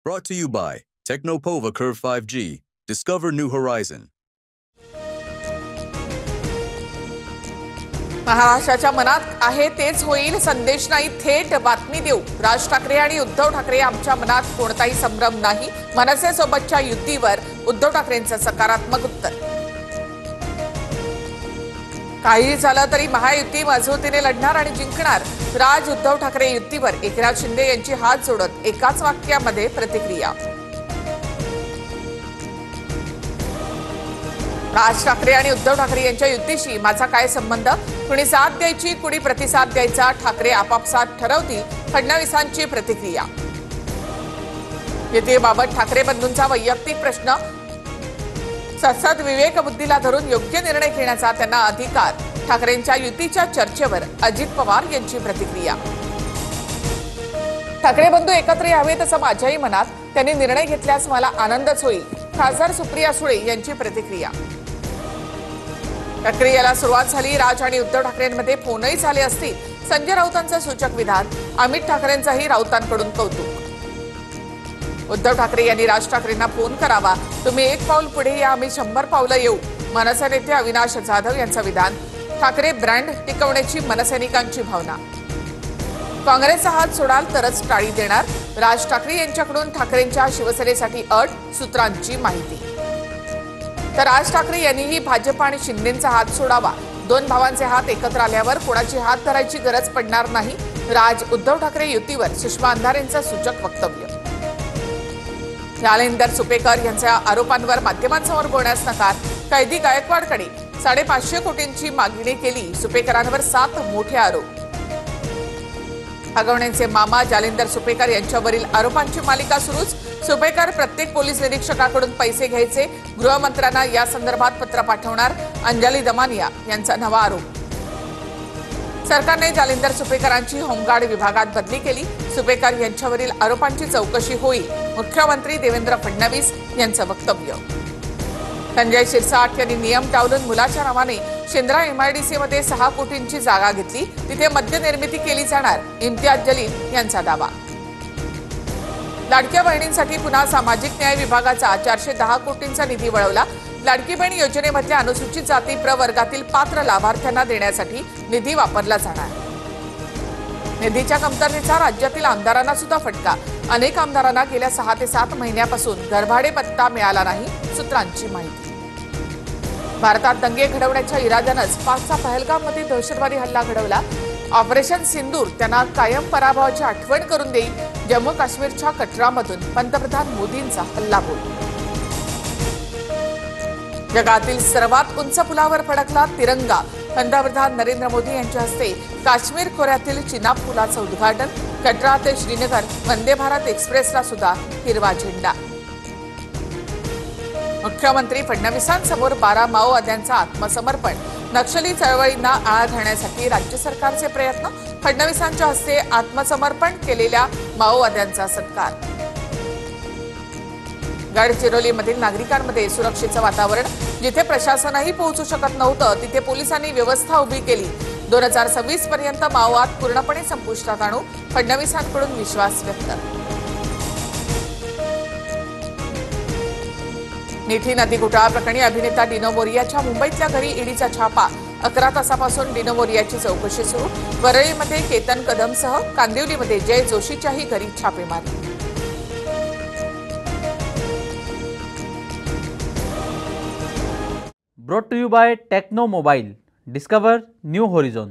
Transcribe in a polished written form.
Brought to you by Technopova Curve 5G. Discover new horizon. महाराष्ट्राच्या मनात आहे तेच होईल संदेश नाही थेट बातमी देऊ। राज ठाकरे आणि उद्धव ठाकरे आमच्या मनात कोणताही संभ्रम नाही। मनसे सोबतच्या युतीवर उद्धव ठाकरेंचं सकारात्मक उत्तर। काही झालं तरी महायुती मजबूतीने लढणार आणि जिंकणार। राज उद्धव ठाकरे युतीवर एकनाथ शिंदे यांची हात जोडत एकाच वाक्यामध्ये प्रतिक्रिया। राज ठाकरे आणि उद्धव ठाकरे यांच्या युतीशी माझा काय संबंध? कुणी साथ द्यायची, कुणी प्रतिसाद द्यायचा, ठाकरे आपापसात ठरवतील। फडणवीसांची प्रतिक्रिया। युतीबाबत ठाकरे बंधूंचा वैयक्तिक प्रश्न। सतत विवेक बुद्धीला धरून योग्य निर्णय घेण्याचा त्यांना अधिकार। ठाकरेंच्या युतीच्या चर्चेवर अजित पवार यांची प्रतिक्रिया। ठाकरे बंधू एकत्र यावेत असं माझ्याही मनात, त्यांनी निर्णय घेतल्यास मला आनंदच होईल। खासदार सुप्रिया सुळे यांची प्रतिक्रिया। प्रक्रियेला सुरुवात झाली। राज आणि उद्धव ठाकरेंमध्ये फोनही झाले असतील। संजय राऊतांचं सूचक विधान। अमित ठाकरेंचंही राऊतांकडून कौतुक। उद्धव ठाकरे यांनी राज ठाकरेंना फोन करावा। तुम्ही एक पाऊल पुढे या, आम्ही 100 पावलं येऊ। मनसे नेते अविनाश जाधव यांचं विधान। ठाकरे ब्रँड टिकवण्याची मनसैनिकांची भावना। काँग्रेसचा हात सोडाल तरच टाळी देणार। राज ठाकरे यांच्याकडून ठाकरेंच्या शिवसेनेसाठी अट, सूत्रांची माहिती। तर राज ठाकरे यांनीही भाजप आणि शिंदेंचा हात सोडावा। दोन भावांचे हात एकत्र आल्यावर कोणाची हात धरायची गरज पडणार नाही। राज उद्धव ठाकरे युतीवर सुषमा अंधारेंचं सूचक वक्तव्य। जालिंदर सुपेकर यांच्या आरोपांवर माध्यमांसमोर बोलण्यास नकार। कैदी गायकवाडकडे 550 कोटींची मागणी केली। सुपेकरांवर 7 मोठे आरोप। हगवणेंचे मामा जालिंदर सुपेकर यांच्यावरील आरोपांची मालिका सुरूच। सुपेकर प्रत्येक पोलीस निरीक्षकाकडून पैसे घ्यायचे। गृहमंत्र्यांना या संदर्भात पत्र पाठवणार। अंजली दमानिया यांचा नवा आरोप। सरकारने जालिंदर सुपेकरांची होमगार्ड विभागात बदली केली। सुपेकर यांच्यावरील आरोपांची चौकशी होईल। मुख्यमंत्री देवेंद्र फडणवीस यांचं वक्तव्य। संजय शिरसाट यांनी नियम टाळून मुलाच्या नावाने शेंद्रा MIDCमध्ये 6 कोटींची जागा घेतली। तिथे मद्य निर्मिती केली जाणार। इम्तियाज जलील यांचा दावा। लाडक्या बहिणींसाठी पुन्हा सामाजिक न्याय विभागाचा 410 कोटींचा निधी वळवला। लाडकी बहीण योजनेमधल्या अनुसूचित जाती प्रवर्गातील पात्र लाभार्थ्यांना देण्यासाठी निधी वापरला जाणार। निधीच्या कमतरतेचा राज्यातील आमदारांना सुद्धा फटका। अनेक आमदारांना गेल्या 6 ते 7 महिन्यापासून घरभाडे पत्ता मिळाला नाही। सूत्रांची माहिती। भारतात दंगे घडवण्याच्या इराद्यानंच पाकचा पहलगाममध्ये दहशतवादी हल्ला घडवला। ऑपरेशन सिंदूर त्यांना कायम पराभवाची आठवण करून देईल। जम्मू काश्मीरच्या कटरामधून पंतप्रधान मोदींचा हल्लाबोल। जगातील सर्वात उंच पुलावर फडकला तिरंगा। पंतप्रधान नरेंद्र मोदी यांच्या हस्ते काश्मीर खोऱ्यातील चिनाब पुलाचं उद्घाटन। कटरा ते श्रीनगर वंदे भारत एक्सप्रेसला सुद्धा हिरवा झेंडा। मुख्यमंत्री फडणवीसांसमोर 12 माओवाद्यांचं आत्मसमर्पण। नक्षली चळवळींना आळा घालण्यासाठी राज्य सरकारचे प्रयत्न। फडणवीसांच्या हस्ते आत्मसमर्पण केलेल्या माओवाद्यांचा सत्कार। गडचिरोलीमधील नागरिकांमध्ये सुरक्षेचं वातावरण। जिथे प्रशासनही पोहोचू शकत नव्हतं तिथे पोलिसांनी व्यवस्था उभी केली। 2026 पर्यंत माओवाद पूर्णपणे संपुष्टात आणू, फडणवीसांकडून विश्वास व्यक्त। मिठी नदी घोटाळा प्रकरणी अभिनेता डिनो मोरियाच्या मुंबईतल्या घरी ईडीचा छापा। 11 तासापासून डिनो मोरियाची चौकशी सुरू। वरळीमध्ये केतन कदमसह कांदिवलीमध्ये जय जोशीच्याही घरी छापेमारी। Brought to you by Techno Mobile. Discover new horizon.